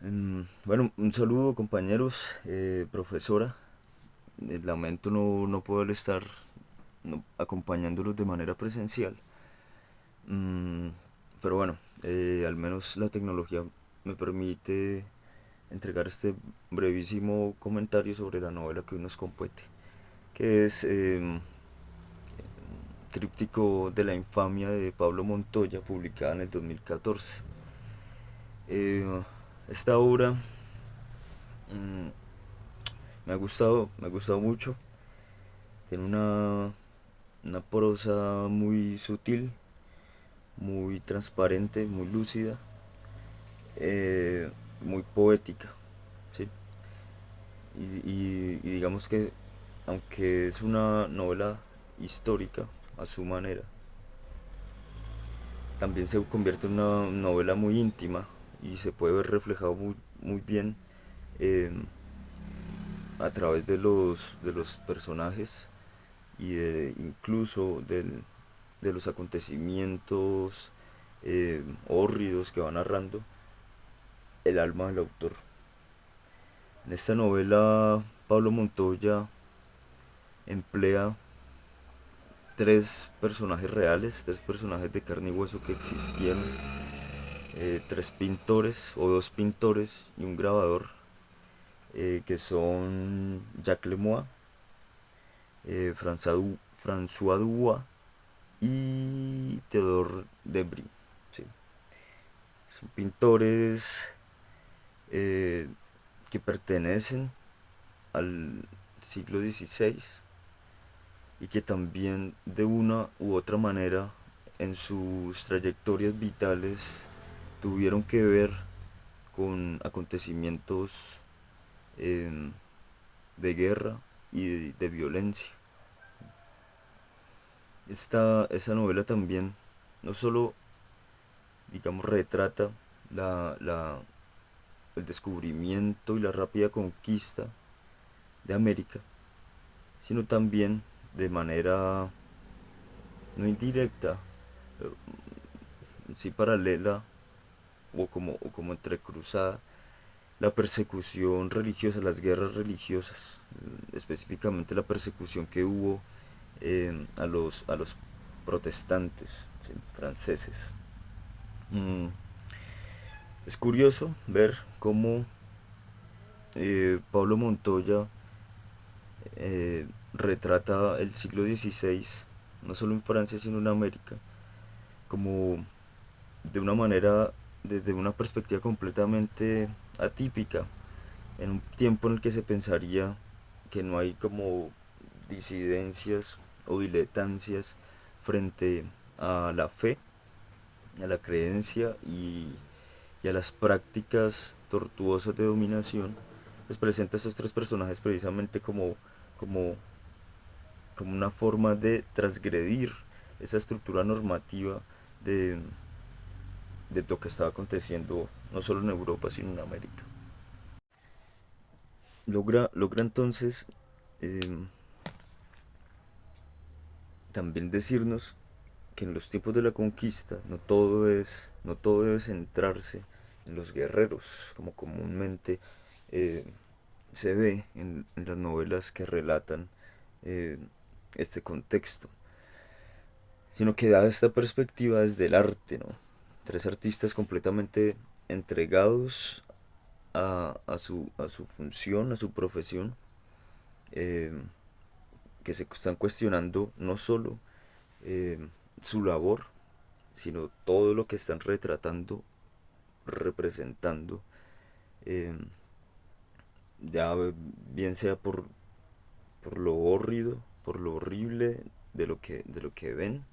Bueno, un saludo compañeros, profesora. Lamento no poder estar acompañándolos de manera presencial. Mm, pero bueno, al menos la tecnología me permite entregar este brevísimo comentario sobre la novela que hoy nos compete, que es Tríptico de la infamia de Pablo Montoya, publicada en el 2014. Eh, esta obra mm, me ha gustado mucho. Tiene una prosa muy sutil, muy transparente, muy lúcida, muy poética, ¿sí? Y digamos que, aunque es una novela histórica a su manera, también se convierte en una novela muy íntima y se puede ver reflejado muy bien eh, a través de los personajes y incluso de los acontecimientos hórridos que va narrando el alma del autor. En esta novela, Pablo Montoya emplea tres personajes reales, tres personajes de carne y hueso que existieron, tres pintores o dos pintores y un grabador, que son Jacques Lemoine, François Dubois y Theodore Debris. ¿Sí? Son pintores eh, que pertenecen al siglo XVI y que también de una u otra manera en sus trayectorias vitales tuvieron que ver con acontecimientos eh, de guerra y de violencia. Esta novela también no solo, digamos, retrata el descubrimiento y la rápida conquista de América, sino también de manera no indirecta, eh, sí paralela o como entrecruzada, la persecución religiosa, las guerras religiosas, específicamente la persecución que hubo a los protestantes, ¿sí? Franceses. Mm, es curioso ver cómo Pablo Montoya retrata el siglo XVI, no solo en Francia, sino en América, como de una manera, desde una perspectiva completamente atípica, en un tiempo en el que se pensaría que no hay como disidencias o diletancias frente a la fe, a la creencia y a las prácticas tortuosas de dominación, les presenta a estos tres personajes precisamente como, como una forma de transgredir esa estructura normativa de, de lo que estaba aconteciendo no solo en Europa, sino en América. Logra entonces eh, también decirnos que en los tiempos de la conquista no todo debe centrarse en los guerreros, como comúnmente eh, se ve en las novelas que relatan eh, este contexto, sino que da esta perspectiva desde el arte, ¿no? Tres artistas completamente entregados a su función, a su profesión, eh, que se están cuestionando no solo eh, su labor, sino todo lo que están retratando, representando, eh, ya bien sea por lo hórrido, por lo horrible de lo que ven,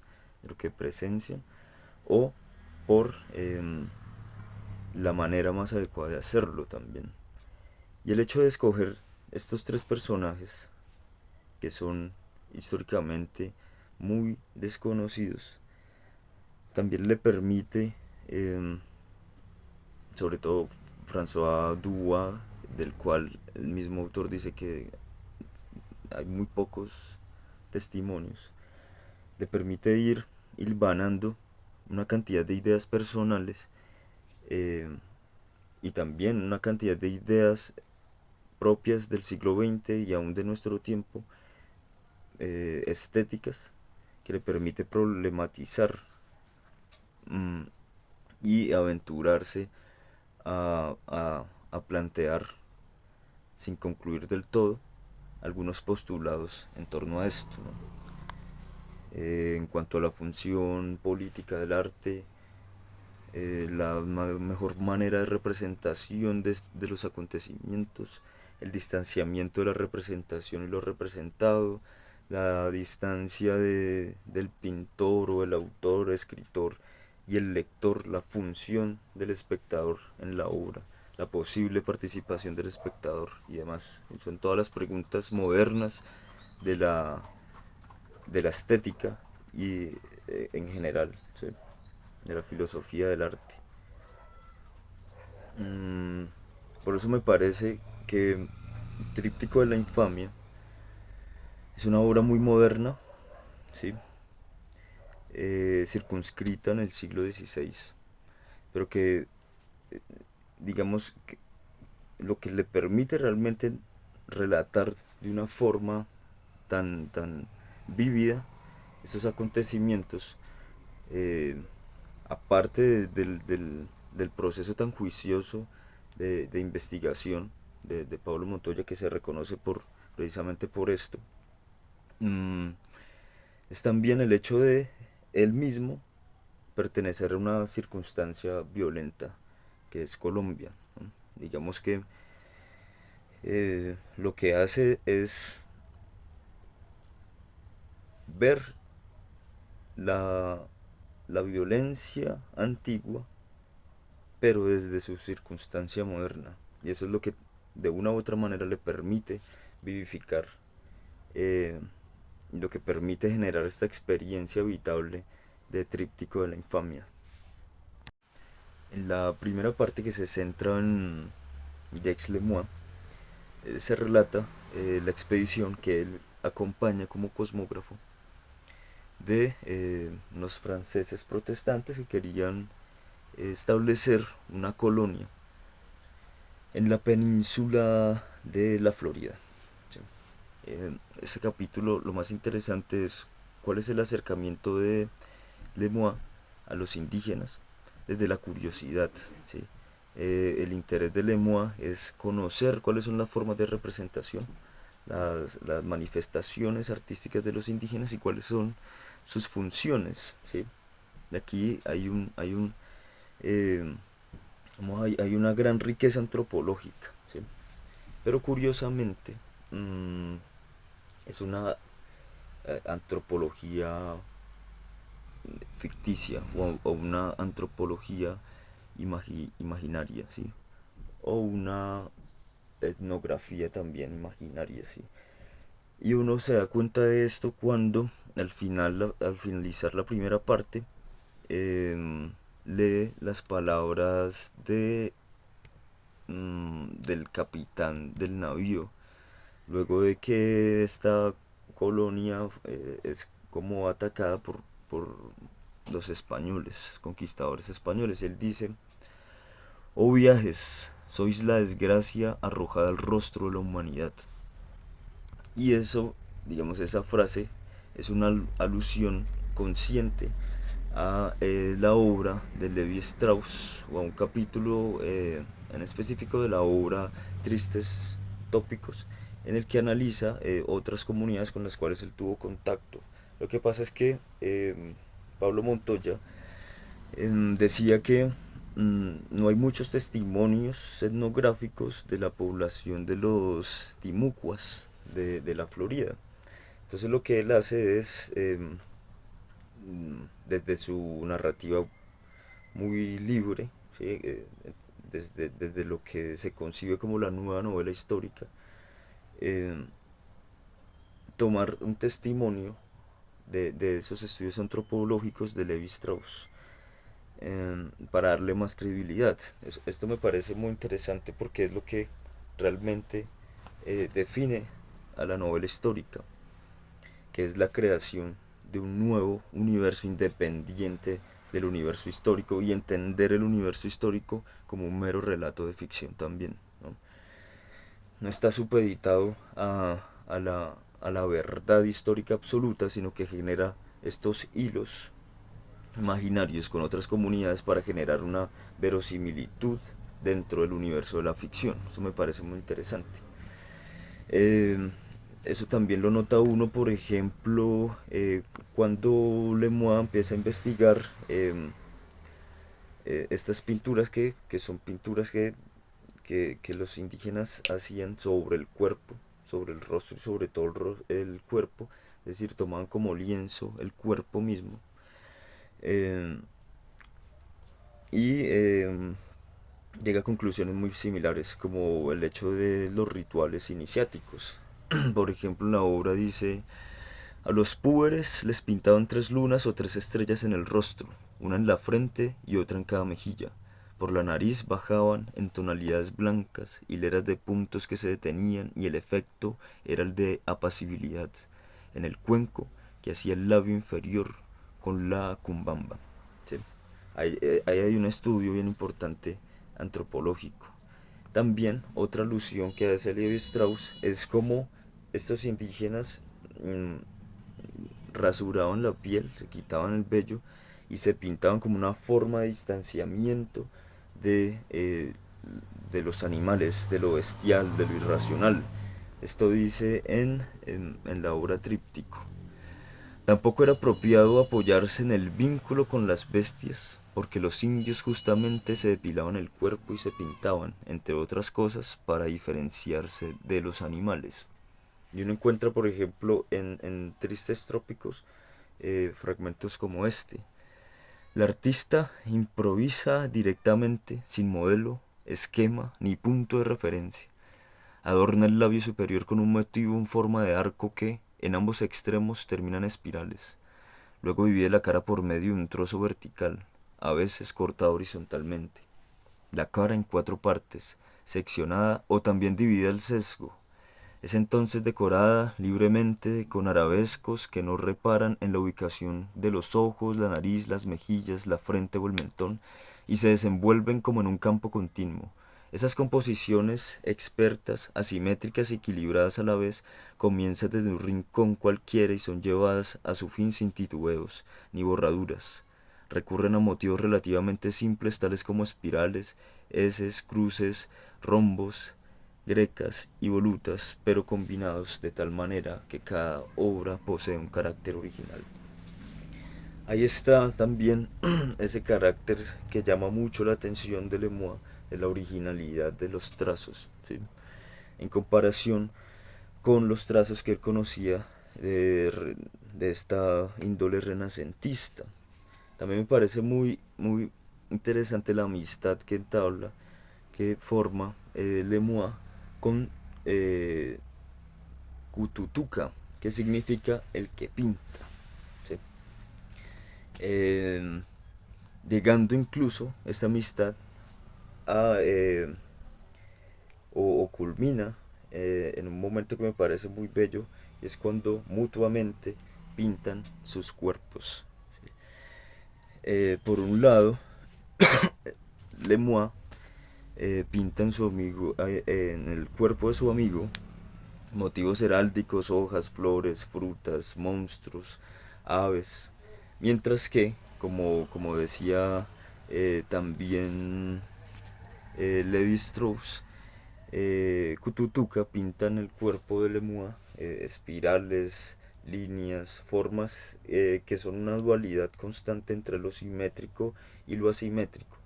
de lo que presencian, o por la manera más adecuada de hacerlo también. Y el hecho de escoger estos tres personajes, que son históricamente muy desconocidos, también le permite, eh, sobre todo François Dubois, del cual el mismo autor dice que hay muy pocos testimonios, le permite ir hilvanando una cantidad de ideas personales, eh, y también una cantidad de ideas propias del siglo XX y aún de nuestro tiempo, estéticas, que le permite problematizar mm, y aventurarse a plantear, sin concluir del todo, algunos postulados en torno a esto, ¿no? En cuanto a la función política del arte, la mejor manera de representación de los acontecimientos, el distanciamiento de la representación y lo representado, la distancia del pintor o el autor, escritor y el lector, la función del espectador en la obra, la posible participación del espectador y demás. Son todas las preguntas modernas de la estética y en general, ¿sí? De la filosofía del arte. Mm, por eso me parece que Tríptico de la Infamia es una obra muy moderna, ¿sí? Circunscrita en el siglo XVI, pero que, digamos, que lo que le permite realmente relatar de una forma tan vívida esos acontecimientos, eh, aparte del proceso tan juicioso de investigación de Pablo Montoya, que se reconoce precisamente por esto, mm, es también el hecho de él mismo pertenecer a una circunstancia violenta, que es Colombia, ¿no? Digamos que lo que hace es ver la, la violencia antigua, pero desde su circunstancia moderna. Y eso es lo que de una u otra manera le permite vivificar, eh, lo que permite generar esta experiencia habitable de Tríptico de la Infamia. En la primera parte, que se centra en Jacques Lemoine, se relata la expedición que él acompaña como cosmógrafo de unos franceses protestantes que querían establecer una colonia en la península de la Florida. ¿Sí? Ese capítulo, lo más interesante es cuál es el acercamiento de Lemoine a los indígenas desde la curiosidad. ¿Sí? El interés de Lemoine es conocer cuáles son las formas de representación, las manifestaciones artísticas de los indígenas y cuáles son sus funciones. ¿Sí? De aquí eh, hay una gran riqueza antropológica. ¿Sí? Pero curiosamente, mmm, es una antropología ficticia o una antropología imaginaria, ¿sí? O una etnografía también imaginaria, ¿sí? Y uno se da cuenta de esto cuando al finalizar la primera parte, lee las palabras del capitán del navío, luego de que esta colonia es como atacada por los españoles, conquistadores españoles. Él dice: "Oh viajes, sois la desgracia arrojada al rostro de la humanidad". Y eso, digamos, esa frase es una alusión consciente a la obra de Levi Strauss, o a un capítulo en específico de la obra Tristes Tópicos, en el que analiza otras comunidades con las cuales él tuvo contacto. Lo que pasa es que Pablo Montoya decía que no hay muchos testimonios etnográficos de la población de los timucuas de la Florida. Entonces lo que él hace es, desde su narrativa muy libre, ¿sí? Desde lo que se concibe como la nueva novela histórica, eh, tomar un testimonio de esos estudios antropológicos de Levi Strauss, para darle más credibilidad. Esto me parece muy interesante porque es lo que realmente define a la novela histórica, que es la creación de un nuevo universo independiente del universo histórico y entender el universo histórico como un mero relato de ficción también, ¿no? No está supeditado a la verdad histórica absoluta, sino que genera estos hilos imaginarios con otras comunidades para generar una verosimilitud dentro del universo de la ficción. Eso me parece muy interesante. Eh, Eso también lo nota uno, por ejemplo, cuando Lemoine empieza a investigar estas pinturas que son pinturas que los indígenas hacían sobre el cuerpo, sobre el rostro y sobre todo el cuerpo, es decir, tomaban como lienzo el cuerpo mismo. Eh, y llega a conclusiones muy similares, como el hecho de los rituales iniciáticos. Por ejemplo, en la obra dice: a los púberes les pintaban 3 lunas o 3 estrellas en el rostro, una en la frente y otra en cada mejilla. Por la nariz bajaban en tonalidades blancas hileras de puntos que se detenían y el efecto era el de apacibilidad en el cuenco que hacía el labio inferior con la cumbamba. ¿Sí? Ahí hay un estudio bien importante antropológico. También otra alusión que hace Levi Strauss es como estos indígenas rasuraban la piel, se quitaban el vello y se pintaban como una forma de distanciamiento de, eh, de los animales, de lo bestial, de lo irracional. Esto dice en la obra Tríptico. Tampoco era apropiado apoyarse en el vínculo con las bestias, porque los indios justamente se depilaban el cuerpo y se pintaban, entre otras cosas, para diferenciarse de los animales. Y uno encuentra, por ejemplo, en Tristes Trópicos, fragmentos como este. El artista improvisa directamente, sin modelo, esquema ni punto de referencia. Adorna el labio superior con un motivo en forma de arco que, en ambos extremos, terminan espirales. Luego divide la cara por medio de un trozo vertical, a veces cortado horizontalmente. La cara en 4 partes, seccionada o también dividida al sesgo. Es entonces decorada libremente con arabescos que no reparan en la ubicación de los ojos, la nariz, las mejillas, la frente o el mentón, y se desenvuelven como en un campo continuo. Esas composiciones expertas, asimétricas y equilibradas a la vez, comienzan desde un rincón cualquiera y son llevadas a su fin sin titubeos ni borraduras. Recurren a motivos relativamente simples tales como espirales, eses, cruces, rombos, grecas y volutas, pero combinados de tal manera que cada obra posee un carácter original. Ahí está también ese carácter que llama mucho la atención de Lemoine, de la originalidad de los trazos, ¿sí? En comparación con los trazos que él conocía de esta índole renacentista. También me parece muy interesante la amistad que entabla, que forma Lemoine con eh, Kututuka, que significa el que pinta. ¿Sí? Eh, Llegando incluso esta amistad a, o culmina en un momento que me parece muy bello, y es cuando mutuamente pintan sus cuerpos. ¿Sí? Por un lado, Lemoine pinta en, su amigo, en el cuerpo de su amigo motivos heráldicos, hojas, flores, frutas, monstruos, aves, mientras que, como decía también Levi Strauss, Kututuka pinta en el cuerpo de Lemoine espirales, líneas, formas que son una dualidad constante entre lo simétrico y lo asimétrico,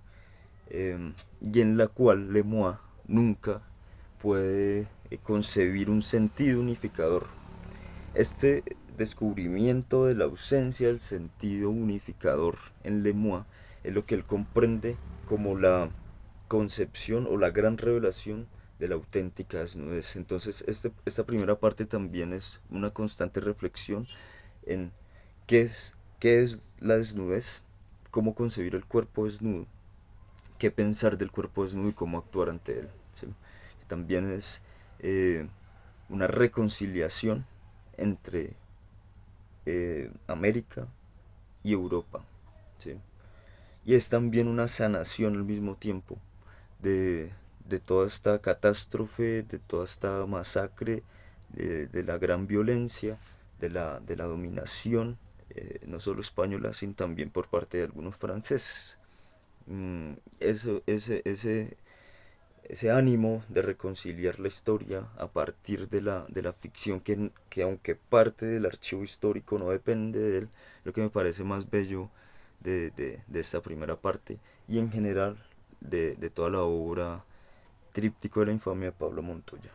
y en la cual Lemoine nunca puede concebir un sentido unificador. Este descubrimiento de la ausencia del sentido unificador en Lemoine es lo que él comprende como la concepción o la gran revelación de la auténtica desnudez. Entonces, esta primera parte también es una constante reflexión en qué es la desnudez, cómo concebir el cuerpo desnudo, qué pensar del cuerpo desnudo y cómo actuar ante él. ¿Sí? También es eh, una reconciliación entre América y Europa. ¿Sí? y es también una sanación al mismo tiempo de, de toda esta catástrofe, de toda esta masacre, de la gran violencia, de la dominación, no solo española, sino también por parte de algunos franceses. Eso, ese ánimo de reconciliar la historia a partir de la ficción que aunque parte del archivo histórico no depende de él, lo que me parece más bello de esta primera parte y en general de toda la obra Tríptico de la infamia de Pablo Montoya.